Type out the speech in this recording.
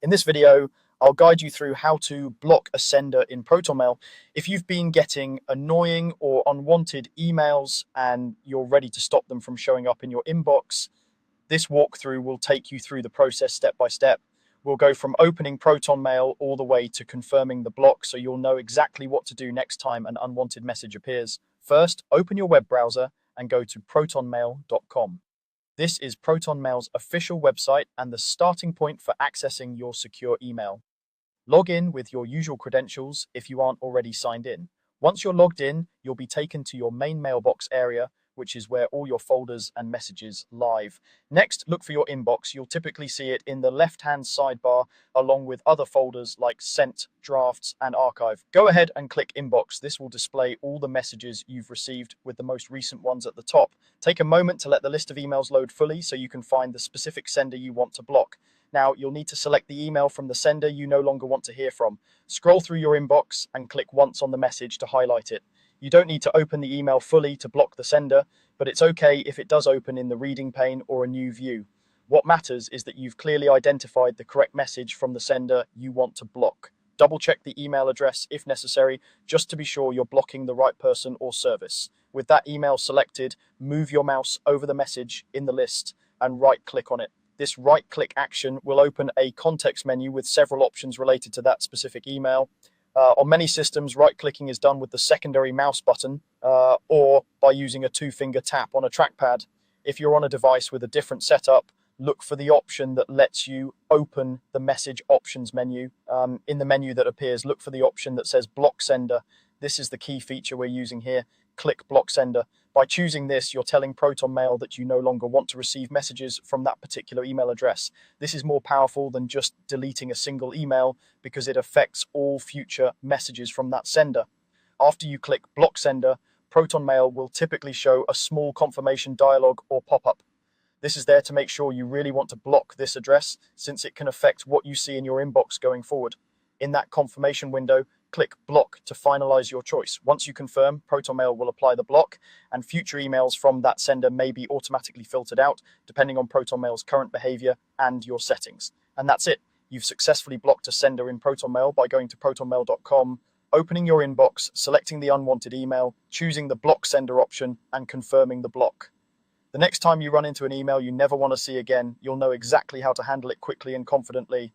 In this video, I'll guide you through how to block a sender in Protonmail. If you've been getting annoying or unwanted emails and you're ready to stop them from showing up in your inbox, this walkthrough will take you through the process step by step. We'll go from opening Protonmail all the way to confirming the block so you'll know exactly what to do next time an unwanted message appears. First, open your web browser and go to protonmail.com. This is Protonmail's official website and the starting point for accessing your secure email. Log in with your usual credentials if you aren't already signed in. Once you're logged in, you'll be taken to your main mailbox area, which is where all your folders and messages live. Next, look for your inbox. You'll typically see it in the left-hand sidebar along with other folders like Sent, Drafts, and Archive. Go ahead and click Inbox. This will display all the messages you've received with the most recent ones at the top. Take a moment to let the list of emails load fully so you can find the specific sender you want to block. Now, you'll need to select the email from the sender you no longer want to hear from. Scroll through your inbox and click once on the message to highlight it. You don't need to open the email fully to block the sender, but it's okay if it does open in the reading pane or a new view. What matters is that you've clearly identified the correct message from the sender you want to block. Double check the email address if necessary, just to be sure you're blocking the right person or service. With that email selected, move your mouse over the message in the list and right-click on it. This right-click action will open a context menu with several options related to that specific email. On many systems, right-clicking is done with the secondary mouse button or by using a two-finger tap on a trackpad. If you're on a device with a different setup, look for the option that lets you open the message options menu. In the menu that appears, look for the option that says block sender. This is the key feature we're using here. Click block sender. By choosing this, you're telling Protonmail that you no longer want to receive messages from that particular email address. This is more powerful than just deleting a single email because it affects all future messages from that sender. After you click block sender, Protonmail will typically show a small confirmation dialog or pop-up. This is there to make sure you really want to block this address since it can affect what you see in your inbox going forward. In that confirmation window, click block to finalize your choice. Once you confirm, Protonmail will apply the block and future emails from that sender may be automatically filtered out depending on Protonmail's current behavior and your settings. And that's it. You've successfully blocked a sender in Protonmail by going to protonmail.com, opening your inbox, selecting the unwanted email, choosing the block sender option and confirming the block. The next time you run into an email you never want to see again, you'll know exactly how to handle it quickly and confidently.